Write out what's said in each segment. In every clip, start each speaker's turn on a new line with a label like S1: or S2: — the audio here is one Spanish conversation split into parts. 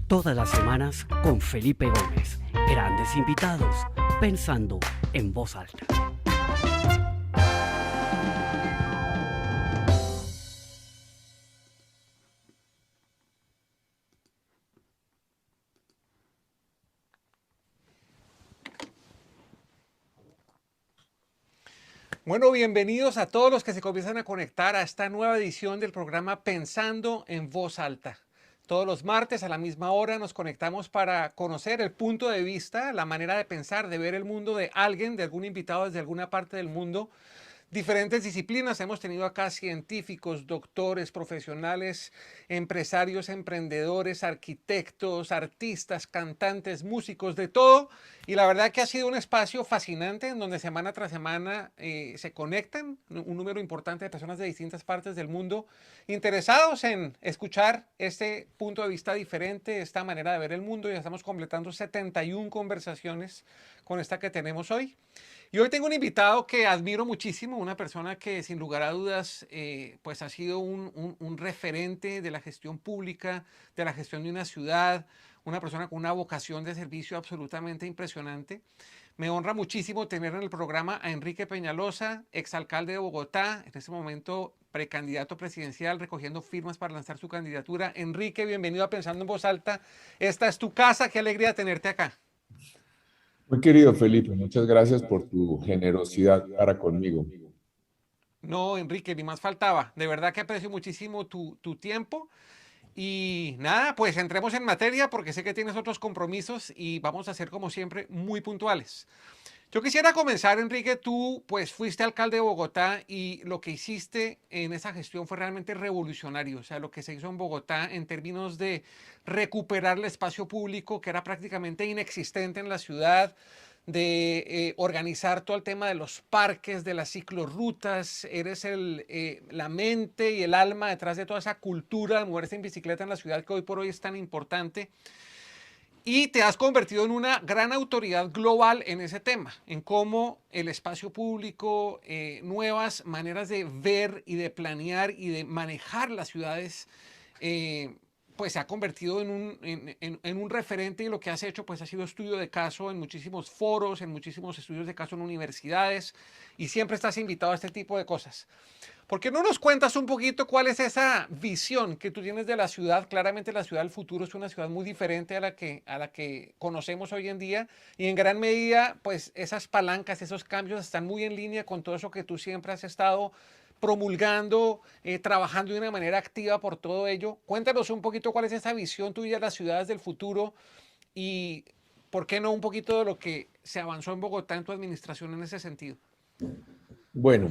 S1: Todas las semanas con Felipe Gómez. Grandes invitados, pensando en voz alta.
S2: Bueno, bienvenidos a todos los que se comienzan a conectar a esta nueva edición del programa Pensando en Voz Alta. Todos los martes a la misma hora nos conectamos para conocer el punto de vista, la manera de pensar, de ver el mundo de alguien, de algún invitado desde alguna parte del mundo. Diferentes disciplinas, hemos tenido acá científicos, doctores, profesionales, empresarios, emprendedores, arquitectos, artistas, cantantes, músicos, de todo. Y la verdad que ha sido un espacio fascinante en donde semana tras semana se conectan un número importante de personas de distintas partes del mundo interesados en escuchar este punto de vista diferente, esta manera de ver el mundo. Ya estamos completando 71 conversaciones con esta que tenemos hoy. Y hoy tengo un invitado que admiro muchísimo, una persona que sin lugar a dudas pues ha sido un referente de la gestión pública, de la gestión de una ciudad, una persona con una vocación de servicio absolutamente impresionante. Me honra muchísimo tener en el programa a Enrique Peñalosa, exalcalde de Bogotá, en este momento precandidato presidencial, recogiendo firmas para lanzar su candidatura. Enrique, bienvenido a Pensando en Voz Alta. Esta es tu casa, qué alegría tenerte acá.
S3: Muy querido Felipe, muchas gracias por tu generosidad para conmigo.
S2: No, Enrique, ni más faltaba. De verdad que aprecio muchísimo tu tiempo. Y nada, pues entremos en materia porque sé que tienes otros compromisos y vamos a ser como siempre muy puntuales. Yo quisiera comenzar, Enrique, tú pues fuiste alcalde de Bogotá y lo que hiciste en esa gestión fue realmente revolucionario. O sea, lo que se hizo en Bogotá en términos de recuperar el espacio público que era prácticamente inexistente en la ciudad, de organizar todo el tema de los parques, de las ciclorrutas, eres la mente y el alma detrás de toda esa cultura de moverse en bicicleta en la ciudad que hoy por hoy es tan importante. Y te has convertido en una gran autoridad global en ese tema, en cómo el espacio público, nuevas maneras de ver y de planear y de manejar las ciudades, pues se ha convertido en un referente, y lo que has hecho pues ha sido estudio de caso en muchísimos foros, en muchísimos estudios de caso en universidades, y siempre estás invitado a este tipo de cosas. ¿Por qué no nos cuentas un poquito cuál es esa visión que tú tienes de la ciudad? Claramente la ciudad del futuro es una ciudad muy diferente a la que conocemos hoy en día, y en gran medida pues esas palancas, esos cambios están muy en línea con todo eso que tú siempre has estado promulgando, trabajando de una manera activa por todo ello. Cuéntanos un poquito cuál es esa visión tuya de las ciudades del futuro y por qué no un poquito de lo que se avanzó en Bogotá en tu administración en ese sentido.
S3: Bueno,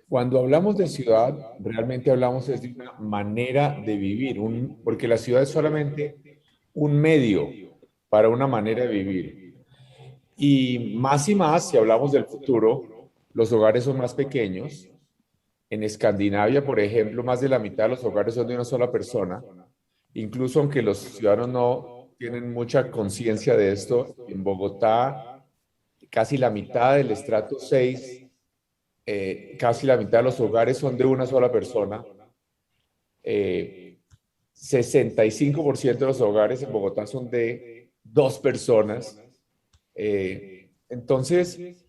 S3: cuando hablamos de ciudad, realmente hablamos es de una manera de vivir, porque la ciudad es solamente un medio para una manera de vivir. Y más, si hablamos del futuro, los hogares son más pequeños. En Escandinavia, por ejemplo, más de la mitad de los hogares son de una sola persona. Incluso aunque los ciudadanos no tienen mucha conciencia de esto, en Bogotá casi la mitad del estrato 6, casi la mitad de los hogares son de una sola persona. 65% de los hogares en Bogotá son de dos personas. Entonces,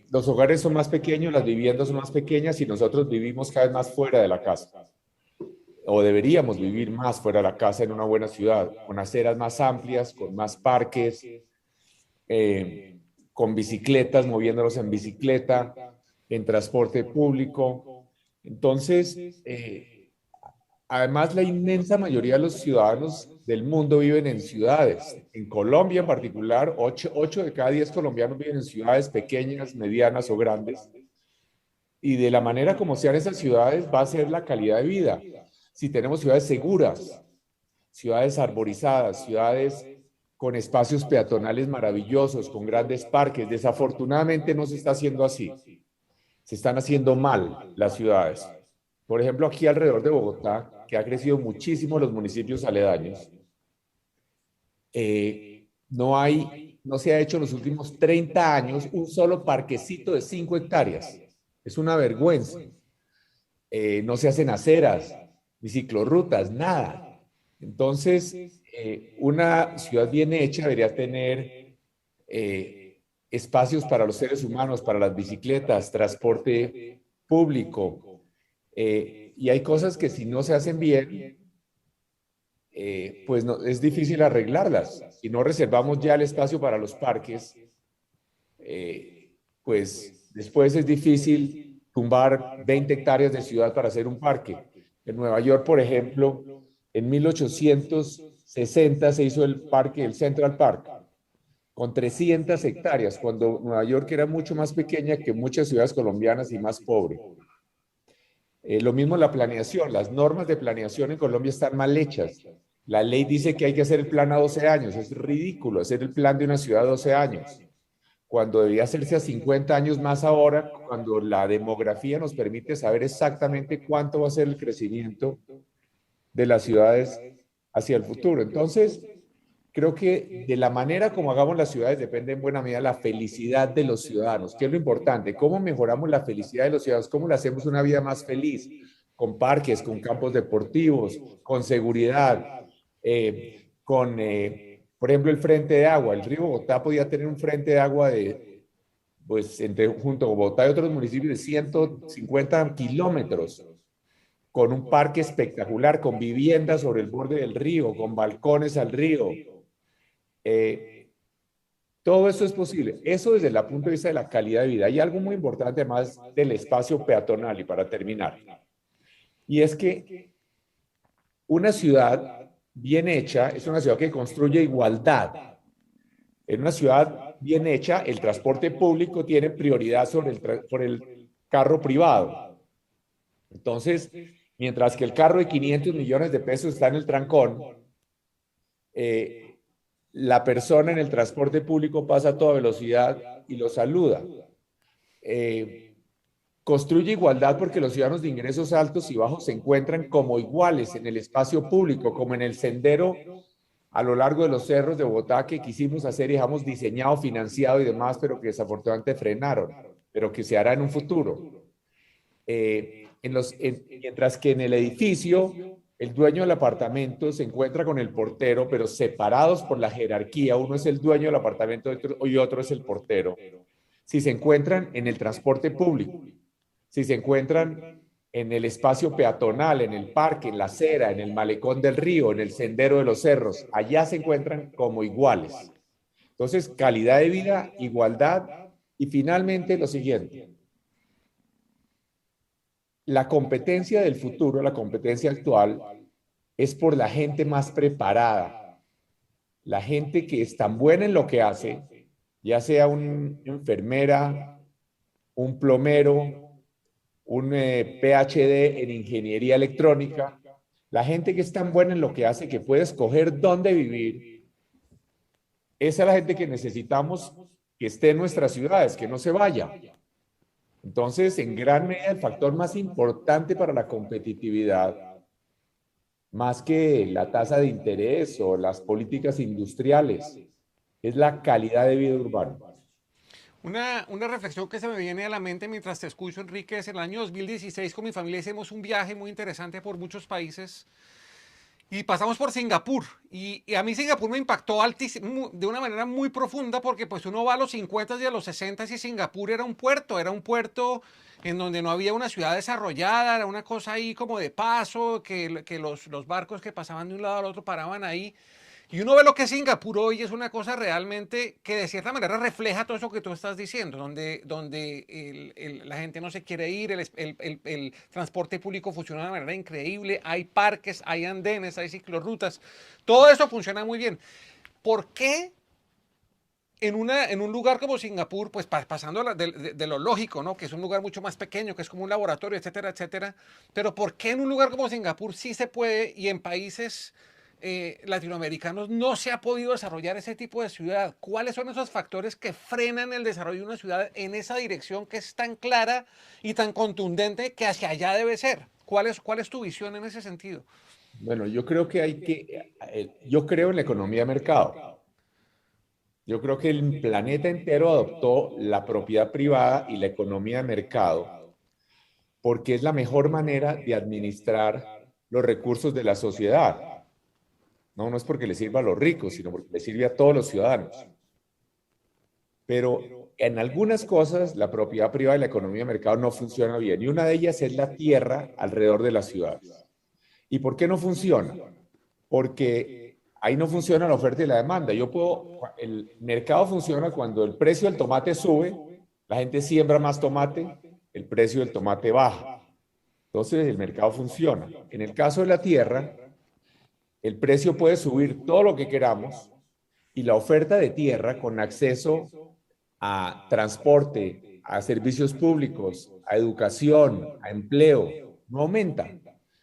S3: los hogares son más pequeños, las viviendas son más pequeñas y nosotros vivimos cada vez más fuera de la casa. O deberíamos vivir más fuera de la casa en una buena ciudad, con aceras más amplias, con más parques, con bicicletas, moviéndonos en bicicleta, en transporte público. Entonces, además, la inmensa mayoría de los ciudadanos del mundo viven en ciudades. En Colombia en particular, 8 de cada 10 colombianos viven en ciudades pequeñas, medianas o grandes. Y de la manera como sean esas ciudades va a ser la calidad de vida. Si tenemos ciudades seguras, ciudades arborizadas, ciudades con espacios peatonales maravillosos, con grandes parques. Desafortunadamente no se está haciendo así. Se están haciendo mal las ciudades. Por ejemplo, aquí alrededor de Bogotá, que ha crecido muchísimo los municipios aledaños, no se ha hecho en los últimos 30 años un solo parquecito de 5 hectáreas. Es una vergüenza. No se hacen aceras, ni ciclorrutas, nada. Entonces, una ciudad bien hecha debería tener espacios para los seres humanos, para las bicicletas, transporte público. Y hay cosas que si no se hacen bien, pues no, es difícil arreglarlas. Si no reservamos ya el espacio para los parques, pues después es difícil tumbar 20 hectáreas de ciudad para hacer un parque. En Nueva York, por ejemplo, en 1860 se hizo el parque, el Central Park, con 300 hectáreas, cuando Nueva York era mucho más pequeña que muchas ciudades colombianas y más pobre. Lo mismo la planeación, las normas de planeación en Colombia están mal hechas. La ley dice que hay que hacer el plan a 12 años, es ridículo hacer el plan de una ciudad a 12 años, cuando debería hacerse a 50 años más ahora, cuando la demografía nos permite saber exactamente cuánto va a ser el crecimiento de las ciudades hacia el futuro. Entonces, creo que de la manera como hagamos las ciudades depende en buena medida la felicidad de los ciudadanos, que es lo importante. ¿Cómo mejoramos la felicidad de los ciudadanos? ¿Cómo le hacemos una vida más feliz? Con parques, con campos deportivos, con seguridad, por ejemplo, el frente de agua. El río Bogotá podía tener un frente de agua pues, junto a Bogotá y otros municipios de 150 kilómetros, con un parque espectacular, con viviendas sobre el borde del río, con balcones al río. Todo eso es posible. Eso desde el punto de vista de la calidad de vida. Hay algo muy importante además del espacio peatonal, y para terminar, y es que una ciudad bien hecha es una ciudad que construye igualdad. En una ciudad bien hecha, el transporte público tiene prioridad sobre el carro privado. Entonces, mientras que el carro de 500 millones de pesos está en el trancón, la persona en el transporte público pasa a toda velocidad y lo saluda. Construye igualdad porque los ciudadanos de ingresos altos y bajos se encuentran como iguales en el espacio público, como en el sendero a lo largo de los cerros de Bogotá que quisimos hacer y dejamos diseñado, financiado y demás, pero que desafortunadamente frenaron, pero que se hará en un futuro. Mientras que en el edificio, el dueño del apartamento se encuentra con el portero, pero separados por la jerarquía. Uno es el dueño del apartamento y otro es el portero. Si se encuentran en el transporte público, si se encuentran en el espacio peatonal, en el parque, en la acera, en el malecón del río, en el sendero de los cerros, allá se encuentran como iguales. Entonces, calidad de vida, igualdad y finalmente lo siguiente. La competencia del futuro, la competencia actual, es por la gente más preparada, la gente que es tan buena en lo que hace, ya sea una enfermera, un plomero, un PhD en ingeniería electrónica, la gente que es tan buena en lo que hace que puede escoger dónde vivir. Esa es la gente que necesitamos que esté en nuestras ciudades, que no se vaya. Entonces, en gran medida, el factor más importante para la competitividad, más que la tasa de interés o las políticas industriales, es la calidad de vida urbana.
S2: Una reflexión que se me viene a la mente mientras te escucho, Enrique, es en el año 2016 con mi familia hicimos un viaje muy interesante por muchos países y pasamos por Singapur. Y a mí Singapur me impactó altísimo, de una manera muy profunda, porque pues uno va a los 50 y a los 60 y Singapur era un puerto en donde no había una ciudad desarrollada, era una cosa ahí como de paso, que los barcos que pasaban de un lado al otro paraban ahí. Y uno ve lo que es Singapur hoy, es una cosa realmente que de cierta manera refleja todo eso que tú estás diciendo, donde la gente no se quiere ir, el transporte público funciona de una manera increíble, hay parques, hay andenes, hay ciclorrutas, todo eso funciona muy bien. ¿Por qué en un lugar como Singapur, pues pasando de lo lógico, ¿no? Que es un lugar mucho más pequeño, que es como un laboratorio, etcétera, etcétera, pero ¿por qué en un lugar como Singapur sí se puede y en países latinoamericanos no se ha podido desarrollar ese tipo de ciudad? ¿Cuáles son esos factores que frenan el desarrollo de una ciudad en esa dirección que es tan clara y tan contundente que hacia allá debe ser? ¿Cuál es tu visión en ese sentido?
S3: Bueno, yo creo que yo creo en la economía de mercado. Yo creo que el planeta entero adoptó la propiedad privada y la economía de mercado porque es la mejor manera de administrar los recursos de la sociedad. No, no es porque le sirva a los ricos, sino porque le sirve a todos los ciudadanos. Pero en algunas cosas la propiedad privada y la economía de mercado no funciona bien. Y una de ellas es la tierra alrededor de las ciudades. ¿Y por qué no funciona? Porque ahí no funciona la oferta y la demanda. El mercado funciona cuando el precio del tomate sube, la gente siembra más tomate, el precio del tomate baja. Entonces el mercado funciona. En el caso de la tierra, el precio puede subir todo lo que queramos y la oferta de tierra con acceso a transporte, a servicios públicos, a educación, a empleo, no aumenta.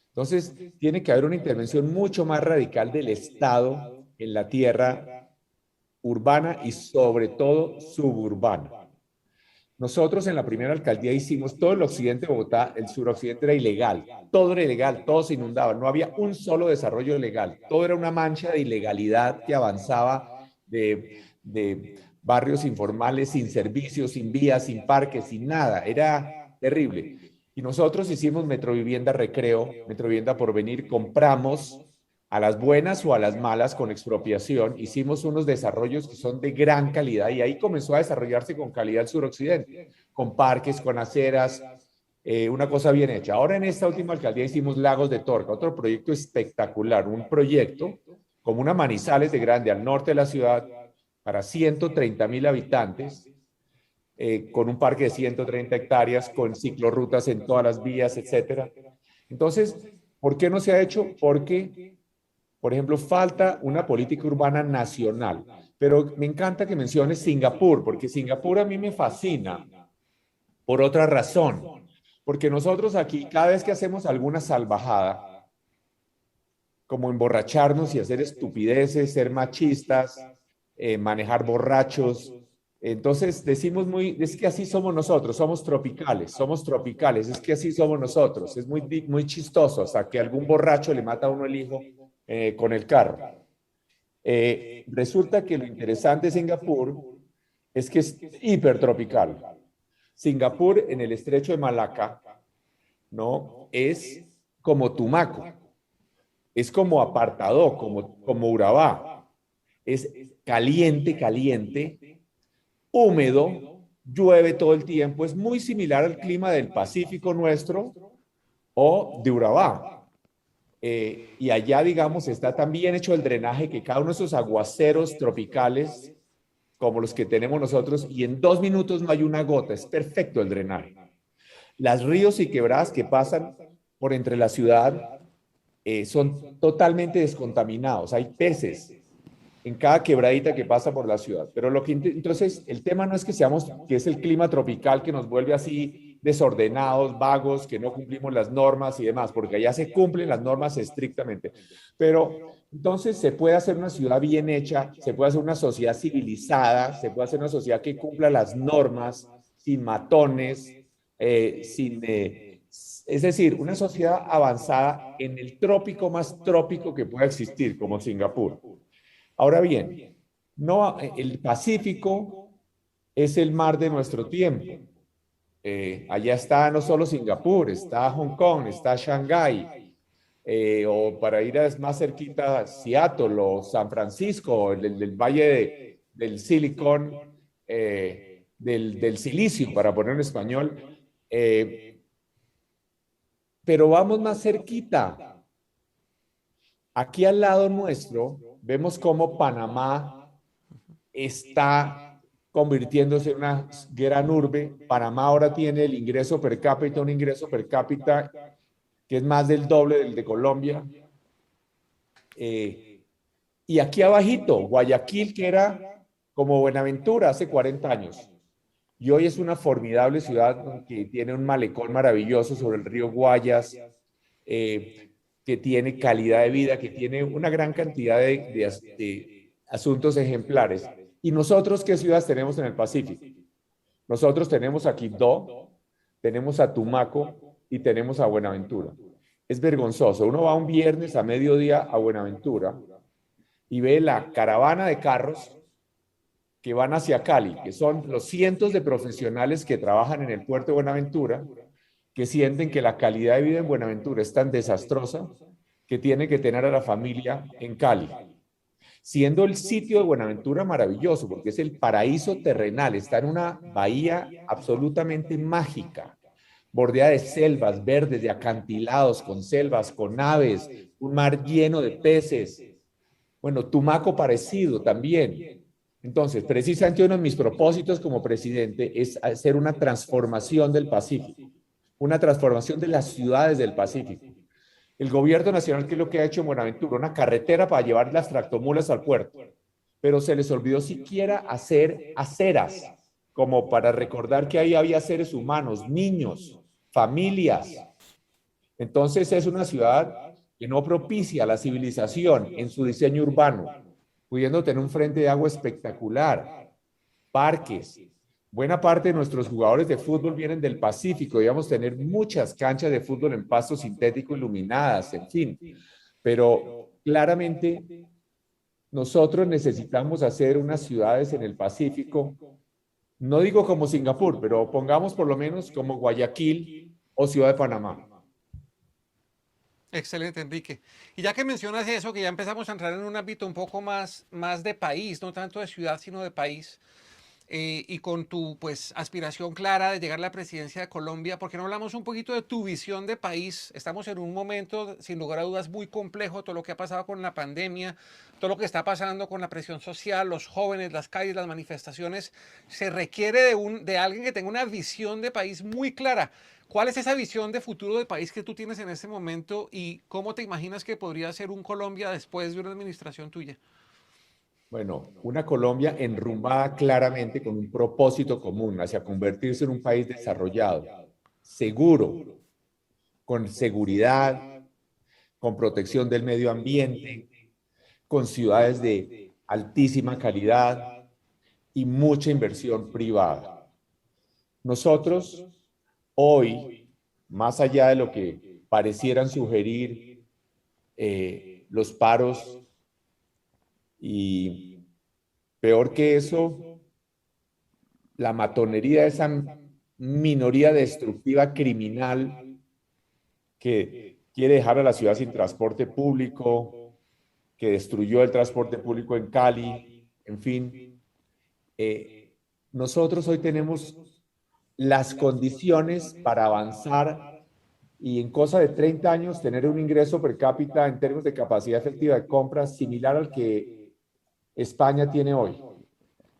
S3: Entonces, tiene que haber una intervención mucho más radical del Estado en la tierra urbana y sobre todo suburbana. Nosotros en la primera alcaldía hicimos todo el occidente de Bogotá, el suroccidente era ilegal, todo era ilegal, todo se inundaba, no había un solo desarrollo legal, todo era una mancha de ilegalidad que avanzaba de barrios informales, sin servicios, sin vías, sin parques, sin nada, era terrible. Y nosotros hicimos Metrovivienda Recreo, Metrovivienda Porvenir, compramos a las buenas o a las malas con expropiación, hicimos unos desarrollos que son de gran calidad y ahí comenzó a desarrollarse con calidad el suroccidente, con parques, con aceras, una cosa bien hecha. Ahora en esta última alcaldía hicimos Lagos de Torca, otro proyecto espectacular, un proyecto como una Manizales de grande al norte de la ciudad para 130.000 habitantes, con un parque de 130 hectáreas, con ciclorrutas en todas las vías, etcétera. Entonces, ¿por qué no se ha hecho? Porque, por ejemplo, falta una política urbana nacional. Pero me encanta que menciones Singapur, porque Singapur a mí me fascina por otra razón. Porque nosotros aquí, cada vez que hacemos alguna salvajada, como emborracharnos y hacer estupideces, ser machistas, manejar borrachos, entonces decimos es que así somos nosotros, somos tropicales, es que así somos nosotros, es muy chistoso, hasta que algún borracho le mata a uno el hijo con el carro. Resulta que lo interesante de Singapur es que es hipertropical. Singapur en el estrecho de Malaca, ¿no? Es como Tumaco, es como Apartadó, como Urabá, es caliente, húmedo, llueve todo el tiempo, es muy similar al clima del Pacífico nuestro o de Urabá. Y allá, digamos, está tan bien hecho el drenaje que cada uno de esos aguaceros tropicales, como los que tenemos nosotros, y en 2 minutos no hay una gota, es perfecto el drenaje. Las ríos y quebradas que pasan por entre la ciudad son totalmente descontaminados, hay peces en cada quebradita que pasa por la ciudad. Pero entonces, el tema no es que es el clima tropical que nos vuelve así desordenados, vagos, que no cumplimos las normas y demás, porque allá se cumplen las normas estrictamente. Pero entonces se puede hacer una ciudad bien hecha, se puede hacer una sociedad civilizada, se puede hacer una sociedad que cumpla las normas, sin matones, es decir, una sociedad avanzada en el trópico más trópico que pueda existir, como Singapur. Ahora bien, no, el Pacífico es el mar de nuestro tiempo. Allá está no solo Singapur, está Hong Kong, está Shanghái, o para ir más cerquita, Seattle o San Francisco, del valle del Silicon, del silicio, para poner en español. Pero vamos más cerquita. Aquí al lado nuestro, vemos cómo Panamá está convirtiéndose en una gran urbe. Panamá ahora tiene el ingreso per cápita, un ingreso per cápita que es más del doble del de Colombia. Y aquí abajito, Guayaquil, que era como Buenaventura hace 40 años. Y hoy es una formidable ciudad que tiene un malecón maravilloso sobre el río Guayas, que tiene calidad de vida, que tiene una gran cantidad de asuntos ejemplares. ¿Y nosotros qué ciudades tenemos en el Pacífico? Nosotros tenemos a Quibdó, tenemos a Tumaco y tenemos a Buenaventura. Es vergonzoso. Uno va un viernes a mediodía a Buenaventura y ve la caravana de carros que van hacia Cali, que son los cientos de profesionales que trabajan en el puerto de Buenaventura, que sienten que la calidad de vida en Buenaventura es tan desastrosa que tiene que tener a la familia en Cali. Siendo el sitio de Buenaventura maravilloso, porque es el paraíso terrenal, está en una bahía absolutamente mágica, bordeada de selvas verdes, de acantilados, con selvas, con aves, un mar lleno de peces. Bueno, Tumaco parecido también. Entonces, precisamente uno de mis propósitos como presidente es hacer una transformación del Pacífico, una transformación de las ciudades del Pacífico. El gobierno nacional, ¿qué es lo que ha hecho en Buenaventura? Una carretera para llevar las tractomulas al puerto, pero se les olvidó siquiera hacer aceras, como para recordar que ahí había seres humanos, niños, familias. Entonces es una ciudad que no propicia la civilización en su diseño urbano, pudiendo tener un frente de agua espectacular, parques. Buena parte de nuestros jugadores de fútbol vienen del Pacífico, debíamos tener muchas canchas de fútbol en pasto sintético iluminadas, en fin. Pero claramente nosotros necesitamos hacer unas ciudades en el Pacífico, no digo como Singapur, pero pongamos por lo menos como Guayaquil o Ciudad de Panamá.
S2: Excelente, Enrique. Y ya que mencionas eso, que ya empezamos a entrar en un ámbito un poco más de país, no tanto de ciudad, sino de país, y con tu pues aspiración clara de llegar a la presidencia de Colombia, ¿por qué no hablamos un poquito de tu visión de país? Estamos en un momento, sin lugar a dudas, muy complejo, todo lo que ha pasado con la pandemia, todo lo que está pasando con la presión social, los jóvenes, las calles, las manifestaciones. Se requiere de alguien que tenga una visión de país muy clara. ¿Cuál es esa visión de futuro de país que tú tienes en este momento y cómo te imaginas que podría ser un Colombia después de una administración tuya?
S3: Bueno, una Colombia enrumbada claramente con un propósito común hacia convertirse en un país desarrollado, seguro, con seguridad, con protección del medio ambiente, con ciudades de altísima calidad y mucha inversión privada. Nosotros hoy, más allá de lo que parecieran sugerir los paros y peor que eso, la matonería de esa minoría destructiva criminal que quiere dejar a la ciudad sin transporte público, que destruyó el transporte público en Cali, en fin. Nosotros hoy tenemos las condiciones para avanzar y en cosa de 30 años tener un ingreso per cápita en términos de capacidad efectiva de compra similar al que España tiene hoy.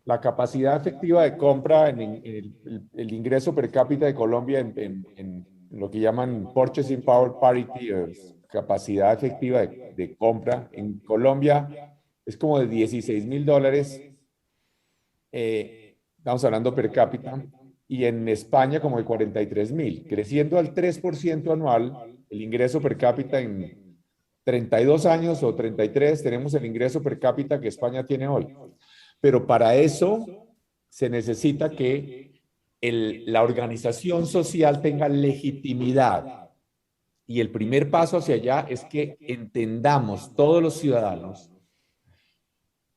S3: La capacidad efectiva de compra en el ingreso per cápita de Colombia en lo que llaman Purchasing Power Parity, capacidad efectiva de compra en Colombia es como de $16,000, estamos hablando per cápita, y en España como de 43,000, creciendo al 3% anual el ingreso per cápita en 32 años o 33, tenemos el ingreso per cápita que España tiene hoy. Pero para eso se necesita que la organización social tenga legitimidad. Y el primer paso hacia allá es que entendamos todos los ciudadanos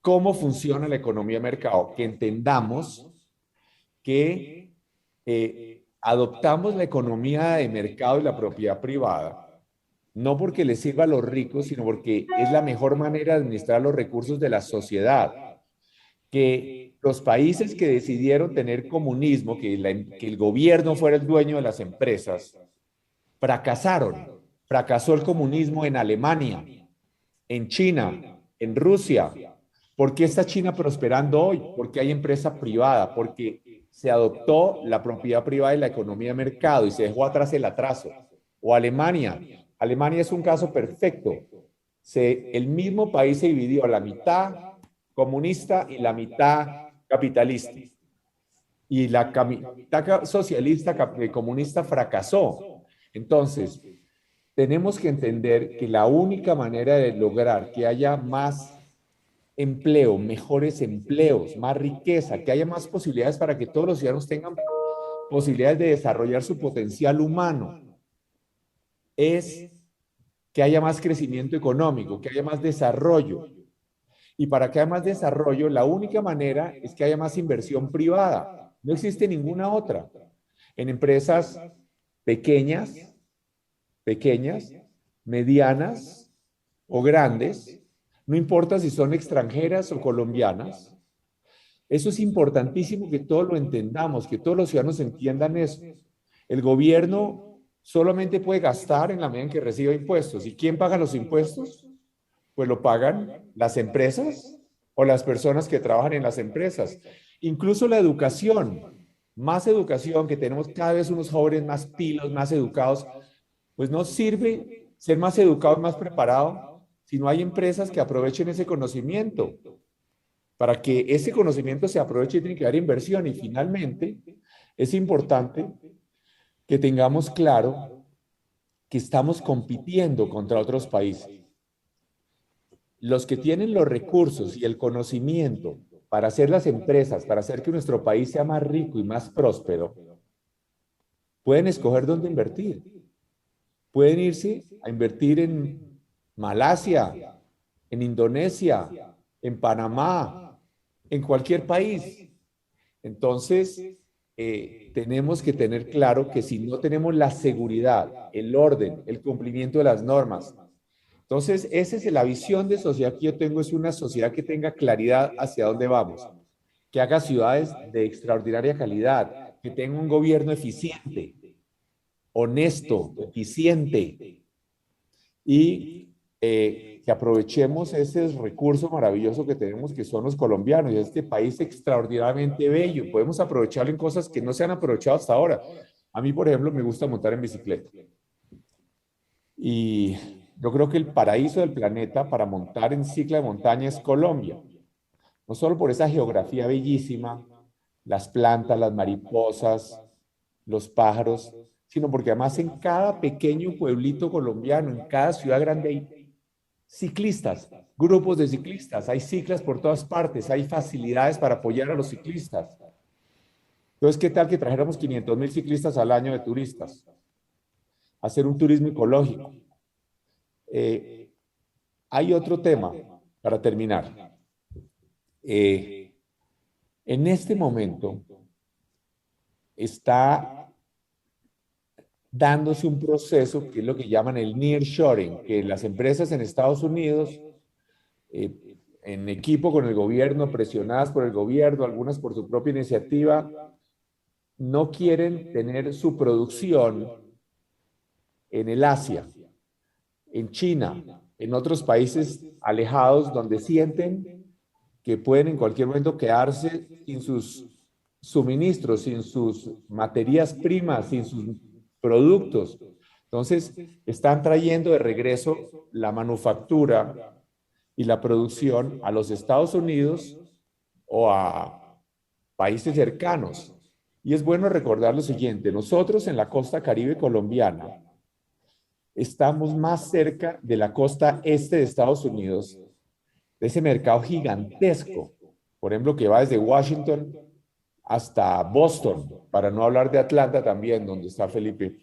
S3: cómo funciona la economía de mercado, que entendamos que adoptamos la economía de mercado y la propiedad privada, no porque les sirva a los ricos, sino porque es la mejor manera de administrar los recursos de la sociedad. Que los países que decidieron tener comunismo, que el gobierno fuera el dueño de las empresas, fracasaron. Fracasó el comunismo en Alemania, en China, en Rusia. ¿Por qué está China prosperando hoy? Porque hay empresa privada, porque se adoptó la propiedad privada y la economía de mercado y se dejó atrás el atraso. O Alemania. Alemania es un caso perfecto. El mismo país se dividió a la mitad comunista y la mitad capitalista. Y la mitad socialista comunista fracasó. Entonces, tenemos que entender que la única manera de lograr que haya más empleo, mejores empleos, más riqueza, que haya más posibilidades para que todos los ciudadanos tengan posibilidades de desarrollar su potencial humano, es que haya más crecimiento económico, que haya más desarrollo. Y para que haya más desarrollo, la única manera es que haya más inversión privada. No existe ninguna otra. En empresas pequeñas, medianas o grandes, no importa si son extranjeras o colombianas. Eso es importantísimo que todos lo entendamos, que todos los ciudadanos entiendan eso. El gobierno solamente puede gastar en la medida en que reciba impuestos. ¿Y quién paga los impuestos? Pues lo pagan las empresas o las personas que trabajan en las empresas. Incluso la educación, más educación, que tenemos cada vez unos jóvenes más pilos, más educados, pues no sirve ser más educado, más preparado, si no hay empresas que aprovechen ese conocimiento. Para que ese conocimiento se aproveche tiene que haber inversión y finalmente es importante que tengamos claro que estamos compitiendo contra otros países. Los que tienen los recursos y el conocimiento para hacer las empresas, para hacer que nuestro país sea más rico y más próspero, pueden escoger dónde invertir. Pueden irse a invertir en Malasia, en Indonesia, en Panamá, en cualquier país. Entonces, tenemos que tener claro que si no tenemos la seguridad, el orden, el cumplimiento de las normas, entonces esa es la visión de sociedad que yo tengo, es una sociedad que tenga claridad hacia dónde vamos, que haga ciudades de extraordinaria calidad, que tenga un gobierno eficiente, honesto, eficiente, y que aprovechemos ese recurso maravilloso que tenemos, que son los colombianos, y este país extraordinariamente bello. Podemos aprovecharlo en cosas que no se han aprovechado hasta ahora. A mí, por ejemplo, me gusta montar en bicicleta. Y yo creo que el paraíso del planeta para montar en cicla de montaña es Colombia. No solo por esa geografía bellísima, las plantas, las mariposas, los pájaros, sino porque además en cada pequeño pueblito colombiano, en cada ciudad grande hay ciclistas, grupos de ciclistas, hay ciclas por todas partes, hay facilidades para apoyar a los ciclistas. Entonces, ¿qué tal que trajéramos 500.000 ciclistas al año de turistas? Hacer un turismo ecológico. Hay otro tema para terminar. En este momento está dándose un proceso que es lo que llaman el nearshoring, que las empresas en Estados Unidos, en equipo con el gobierno, presionadas por el gobierno, algunas por su propia iniciativa, no quieren tener su producción en el Asia, en China, en otros países alejados donde sienten que pueden en cualquier momento quedarse sin sus suministros, sin sus materias primas, sin sus productos. Entonces, están trayendo de regreso la manufactura y la producción a los Estados Unidos o a países cercanos. Y es bueno recordar lo siguiente, nosotros en la costa caribe colombiana estamos más cerca de la costa este de Estados Unidos, de ese mercado gigantesco, por ejemplo, que va desde Washington hasta Boston, para no hablar de Atlanta también, donde está Felipe.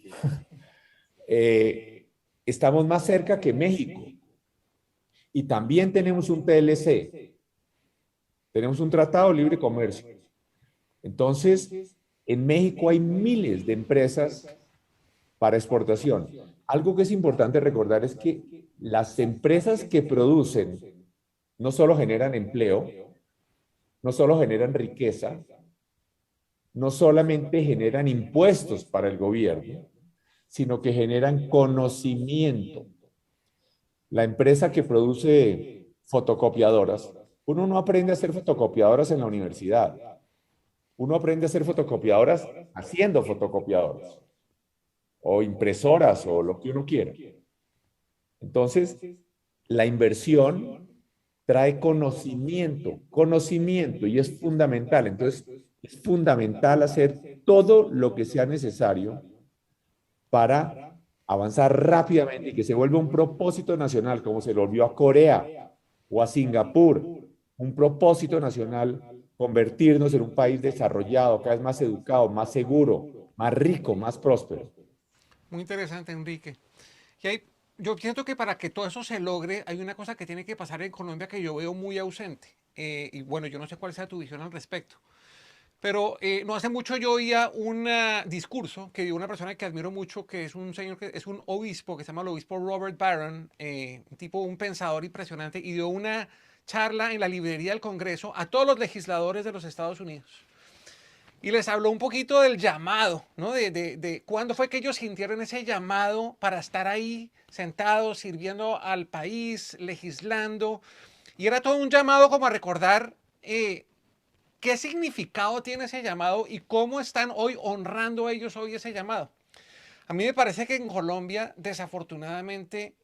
S3: Estamos más cerca que México. Y también tenemos un TLC, tenemos un Tratado de Libre Comercio. Entonces, en México hay miles de empresas para exportación. Algo que es importante recordar es que las empresas que producen no solo generan empleo, no solo generan riqueza, no solamente generan impuestos para el gobierno, sino que generan conocimiento. La empresa que produce fotocopiadoras, uno no aprende a hacer fotocopiadoras en la universidad. Uno aprende a hacer fotocopiadoras haciendo fotocopiadoras o impresoras o lo que uno quiera. Entonces, la inversión trae conocimiento y es fundamental. Entonces, es fundamental hacer todo lo que sea necesario para avanzar rápidamente y que se vuelva un propósito nacional, como se lo volvió a Corea o a Singapur, un propósito nacional, convertirnos en un país desarrollado, cada vez más educado, más seguro, más rico, más próspero.
S2: Muy interesante, Enrique. Y yo siento que para que todo eso se logre, hay una cosa que tiene que pasar en Colombia que yo veo muy ausente. Y bueno, yo no sé cuál sea tu visión al respecto. pero no hace mucho yo oía un discurso que dio una persona que admiro mucho, que es un señor, que es un obispo, que se llama el obispo Robert Barron, un tipo, un pensador impresionante, y dio una charla en la librería del Congreso a todos los legisladores de los Estados Unidos. Y les habló un poquito del llamado, ¿no? De cuándo fue que ellos sintieron ese llamado para estar ahí sentados, sirviendo al país, legislando. Y era todo un llamado como a recordar qué significado tiene ese llamado y cómo están hoy honrando ellos hoy ese llamado. A mí me parece que en Colombia, desafortunadamente,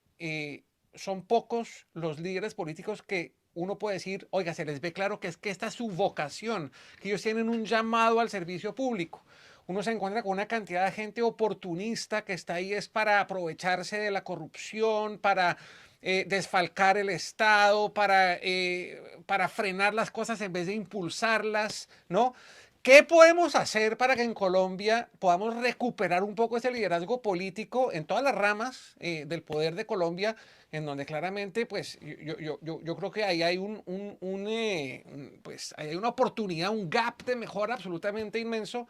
S2: son pocos los líderes políticos que uno puede decir, oiga, se les ve claro que es que esta es su vocación, que ellos tienen un llamado al servicio público. Uno se encuentra con una cantidad de gente oportunista que está ahí es para aprovecharse de la corrupción, para desfalcar el Estado, para frenar las cosas en vez de impulsarlas, ¿no? ¿Qué podemos hacer para que en Colombia podamos recuperar un poco ese liderazgo político en todas las ramas del poder de Colombia, en donde claramente, pues, yo creo que ahí hay pues, ahí hay una oportunidad, un gap de mejora absolutamente inmenso?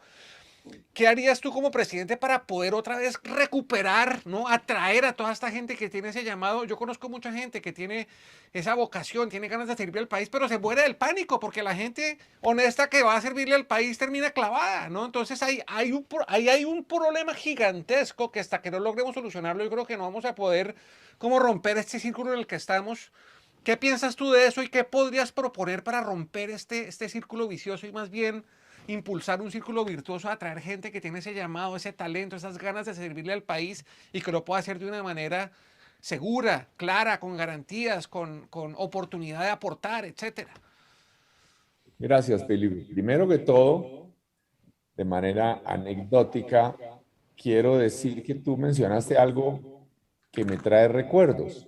S2: ¿Qué harías tú como presidente para poder otra vez recuperar, ¿no? Atraer a toda esta gente que tiene ese llamado? Yo conozco mucha gente que tiene esa vocación, tiene ganas de servir al país, pero se muere del pánico porque la gente honesta que va a servirle al país termina clavada, ¿no? Entonces ahí hay un problema gigantesco que hasta que no logremos solucionarlo, yo creo que no vamos a poder como romper este círculo en el que estamos. ¿Qué piensas tú de eso y qué podrías proponer para romper este círculo vicioso y más bien impulsar un círculo virtuoso, atraer gente que tiene ese llamado, ese talento, esas ganas de servirle al país y que lo pueda hacer de una manera segura, clara, con garantías, con oportunidad de aportar, etcétera?
S3: Gracias, Felipe. Primero que todo, de manera anecdótica, quiero decir que tú mencionaste algo que me trae recuerdos.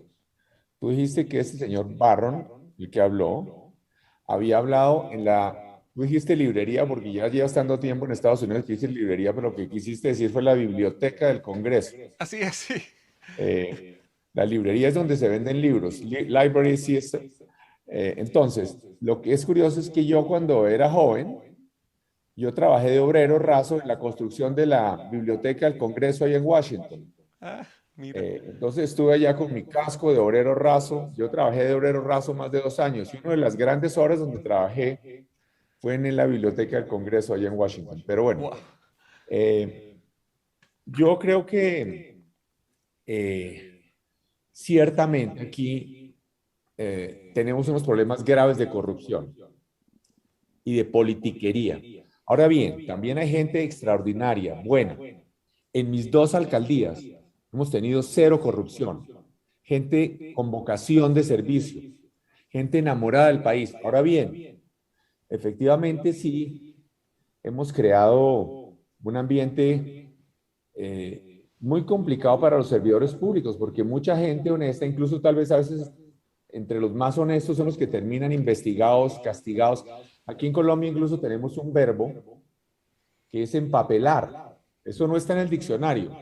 S3: Tú dijiste que este señor Barron, el que habló, había hablado en tú dijiste librería porque ya llevas tanto tiempo en Estados Unidos que dices librería, pero lo que quisiste decir fue la biblioteca del Congreso.
S2: Así es, sí.
S3: La librería es donde se venden libros. Library sí es. Entonces, lo que es curioso es que yo cuando era joven, yo trabajé de obrero raso en la construcción de la biblioteca del Congreso ahí en Washington.
S2: Ah, mira.
S3: Entonces estuve allá con mi casco de obrero raso. Yo trabajé de obrero raso más de 2 años y una de las grandes horas donde trabajé fue en la biblioteca del Congreso allá en Washington. Pero bueno,
S2: Wow.
S3: yo creo que ciertamente aquí tenemos unos problemas graves de corrupción y de politiquería. Ahora bien, también hay gente extraordinaria, buena. En mis 2 alcaldías hemos tenido 0 corrupción, gente con vocación de servicio, gente enamorada del país. Ahora bien, efectivamente sí hemos creado un ambiente muy complicado para los servidores públicos, porque mucha gente honesta, incluso tal vez a veces entre los más honestos son los que terminan investigados, castigados. Aquí en Colombia incluso tenemos un verbo que es empapelar. Eso no está en el diccionario,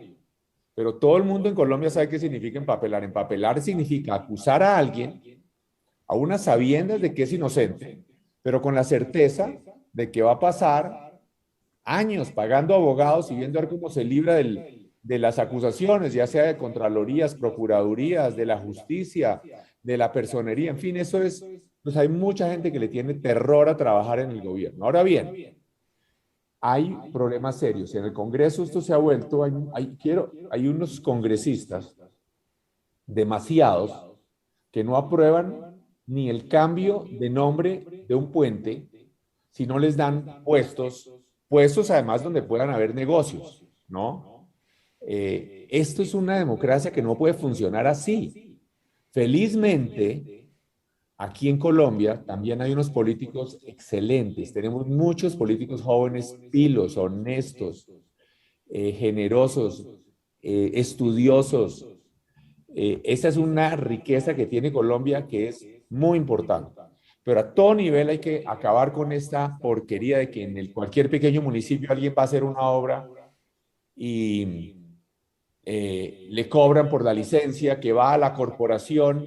S3: pero todo el mundo en Colombia sabe qué significa empapelar. Empapelar significa acusar a alguien a unas sabiendas de que es inocente, pero con la certeza de que va a pasar años pagando abogados y viendo a ver cómo se libra de las acusaciones, ya sea de contralorías, procuradurías, de la justicia, de la personería, en fin, eso es, pues hay mucha gente que le tiene terror a trabajar en el gobierno. Ahora bien, hay problemas serios. En el Congreso esto se ha vuelto, hay unos congresistas, demasiados, que no aprueban ni el cambio de nombre de un puente si no les dan puestos además donde puedan haber negocios, ¿no? Esto es una democracia que no puede funcionar así. Felizmente, aquí en Colombia también hay unos políticos excelentes. Tenemos muchos políticos jóvenes, pilos, honestos, generosos, estudiosos. Esa es una riqueza que tiene Colombia que es muy importante. Pero a todo nivel hay que acabar con esta porquería de que en cualquier pequeño municipio alguien va a hacer una obra y le cobran por la licencia, que va a la corporación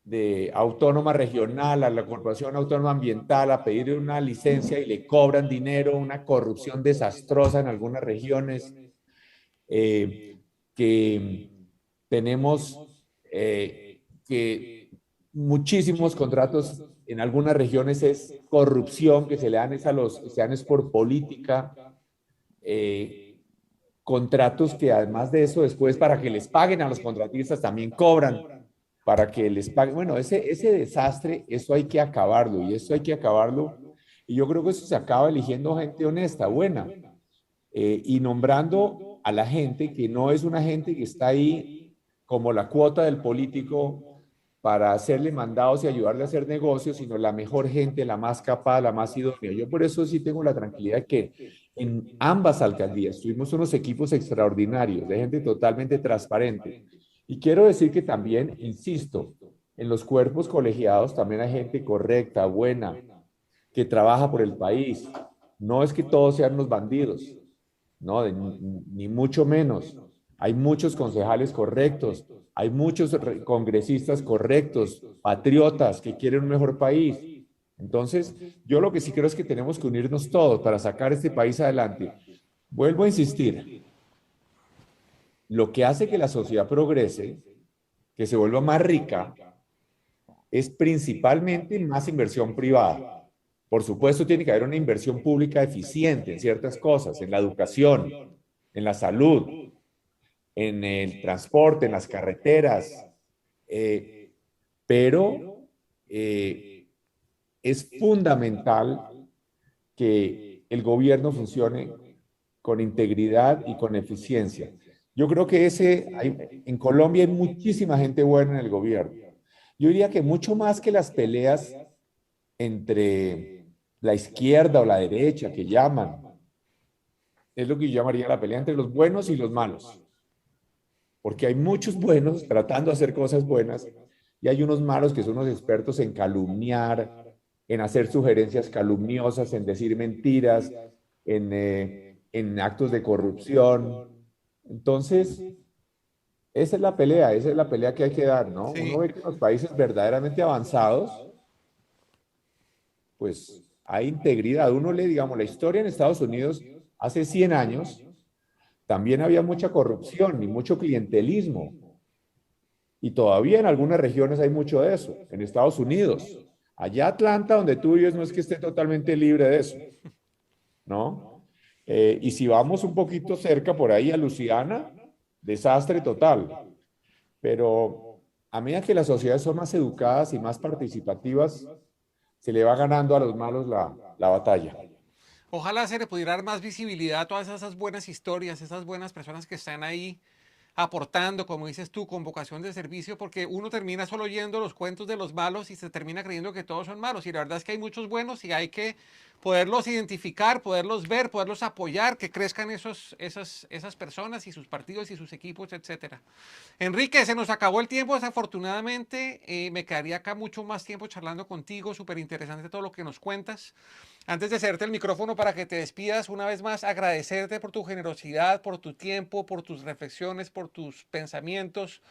S3: de autónoma regional a la Corporación Autónoma Ambiental a pedir una licencia y le cobran dinero, una corrupción desastrosa en algunas regiones, que tenemos que muchísimos contratos en algunas regiones es corrupción que se le dan se dan es por política, contratos que además de eso después para que les paguen a los contratistas también cobran para que les paguen. Bueno, ese desastre, eso hay que acabarlo y eso hay que acabarlo. Y yo creo que eso se acaba eligiendo gente honesta, buena, y nombrando a la gente que no es una gente que está ahí como la cuota del político para hacerle mandados y ayudarle a hacer negocios, sino la mejor gente, la más capaz, la más idónea. Yo por eso sí tengo la tranquilidad que en ambas alcaldías tuvimos unos equipos extraordinarios, de gente totalmente transparente. Y quiero decir que también, insisto, en los cuerpos colegiados también hay gente correcta, buena, que trabaja por el país. No es que todos sean los bandidos, no, ni mucho menos. Hay muchos concejales correctos, hay muchos congresistas correctos, patriotas que quieren un mejor país. Entonces, yo lo que sí creo es que tenemos que unirnos todos para sacar este país adelante. Vuelvo a insistir, lo que hace que la sociedad progrese, que se vuelva más rica, es principalmente más inversión privada. Por supuesto, tiene que haber una inversión pública eficiente en ciertas cosas, en la educación, en la salud, en el transporte, en las carreteras, pero es fundamental que el gobierno funcione con integridad y con eficiencia. Yo creo que en Colombia hay muchísima gente buena en el gobierno. Yo diría que mucho más que las peleas entre la izquierda o la derecha que llaman, es lo que yo llamaría la pelea entre los buenos y los malos. Porque hay muchos buenos tratando de hacer cosas buenas y hay unos malos que son los expertos en calumniar, en hacer sugerencias calumniosas, en decir mentiras, en actos de corrupción. Entonces, esa es la pelea que hay que dar, ¿no? Uno
S2: Sí.
S3: ve que en los países verdaderamente avanzados, pues hay integridad. Uno lee, digamos, la historia en Estados Unidos hace 100 años, también había mucha corrupción y mucho clientelismo. Y todavía en algunas regiones hay mucho de eso, en Estados Unidos. Allá Atlanta, donde tú vives, no es que esté totalmente libre de eso, ¿no? Y si vamos un poquito cerca por ahí a Luciana, desastre total. Pero a medida que las sociedades son más educadas y más participativas, se le va ganando a los malos la batalla.
S2: Ojalá se le pudiera dar más visibilidad a todas esas buenas historias, esas buenas personas que están ahí aportando, como dices tú, con vocación de servicio, porque uno termina solo oyendo los cuentos de los malos y se termina creyendo que todos son malos. Y la verdad es que hay muchos buenos y hay que poderlos identificar, poderlos ver, poderlos apoyar, que crezcan esas personas y sus partidos y sus equipos, etcétera. Enrique, se nos acabó el tiempo, desafortunadamente. Me quedaría acá mucho más tiempo charlando contigo, súper interesante todo lo que nos cuentas. Antes de hacerte el micrófono para que te despidas, una vez más agradecerte por tu generosidad, por tu tiempo, por tus reflexiones, por tus pensamientos,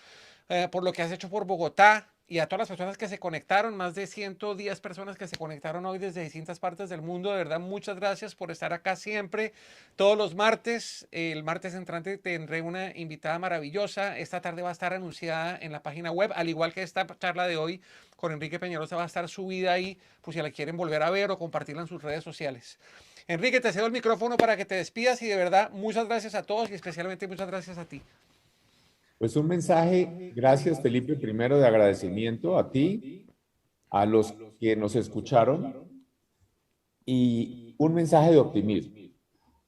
S2: por lo que has hecho por Bogotá y a todas las personas que se conectaron, más de 110 personas que se conectaron hoy desde distintas partes del mundo. De verdad, muchas gracias por estar acá siempre, todos los martes. El martes entrante tendré una invitada maravillosa. Esta tarde va a estar anunciada en la página web, al igual que esta charla de hoy con Enrique Peñalosa va a estar subida ahí, pues si la quieren volver a ver o compartirla en sus redes sociales. Enrique, te cedo el micrófono para que te despidas y de verdad muchas gracias a todos y especialmente muchas gracias a ti.
S3: Pues un mensaje, gracias Felipe, primero de agradecimiento a ti, a los que nos escucharon y un mensaje de optimismo.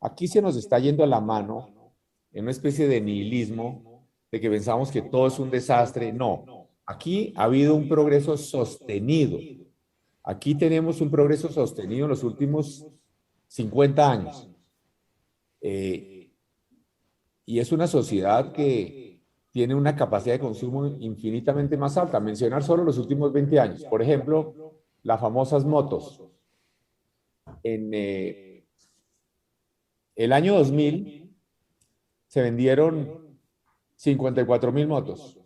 S3: Aquí se nos está yendo a la mano en una especie de nihilismo, de que pensamos que todo es un desastre. No, aquí ha habido un progreso sostenido. Aquí tenemos un progreso sostenido en los últimos 50 años. Y es una sociedad que tiene una capacidad de consumo infinitamente más alta. Mencionar solo los últimos 20 años. Por ejemplo, las famosas motos. En el año 2000 se vendieron 54.000 motos.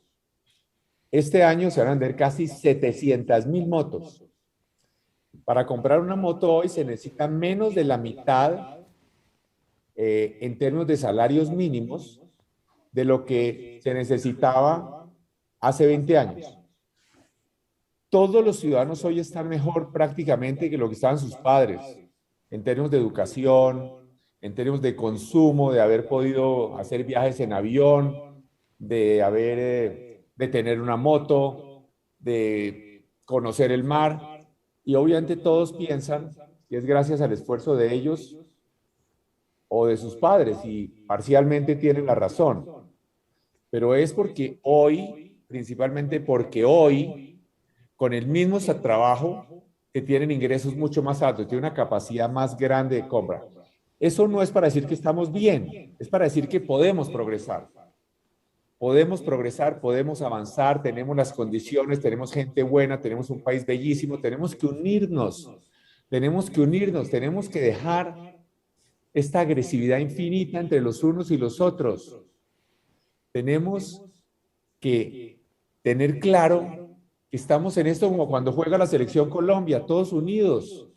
S3: Este año se van a vender casi 700.000 motos. Para comprar una moto hoy se necesita menos de la mitad en términos de salarios mínimos de lo que se necesitaba hace 20 años. Todos los ciudadanos hoy están mejor prácticamente que lo que estaban sus padres, en términos de educación, en términos de consumo, de haber podido hacer viajes en avión, de tener una moto, de conocer el mar. Y obviamente todos piensan que es gracias al esfuerzo de ellos o de sus padres, y parcialmente tienen la razón. Pero es porque hoy, principalmente porque hoy, con el mismo trabajo, que tienen ingresos mucho más altos, tienen una capacidad más grande de compra. Eso no es para decir que estamos bien, es para decir que podemos progresar. Podemos progresar, podemos avanzar, tenemos las condiciones, tenemos gente buena, tenemos un país bellísimo, tenemos que unirnos, tenemos que dejar esta agresividad infinita entre los unos y los otros. Tenemos que tener claro que estamos en esto como cuando juega la selección Colombia, todos unidos,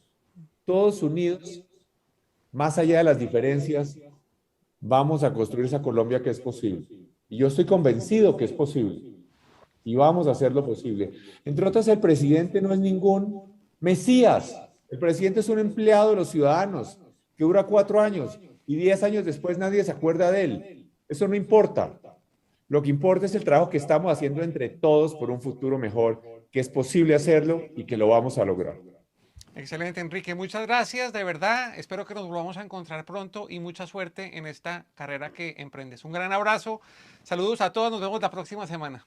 S3: más allá de las diferencias, vamos a construir esa Colombia que es posible. Y yo estoy convencido que es posible. Y vamos a hacer lo posible. Entre otras, el presidente no es ningún Mesías. El presidente es un empleado de los ciudadanos que dura 4 años y 10 años después nadie se acuerda de él. Eso no importa. Lo que importa es el trabajo que estamos haciendo entre todos por un futuro mejor, que es posible hacerlo y que lo vamos a lograr.
S2: Excelente, Enrique. Muchas gracias, de verdad. Espero que nos volvamos a encontrar pronto y mucha suerte en esta carrera que emprendes. Un gran abrazo. Saludos a todos. Nos vemos la próxima semana.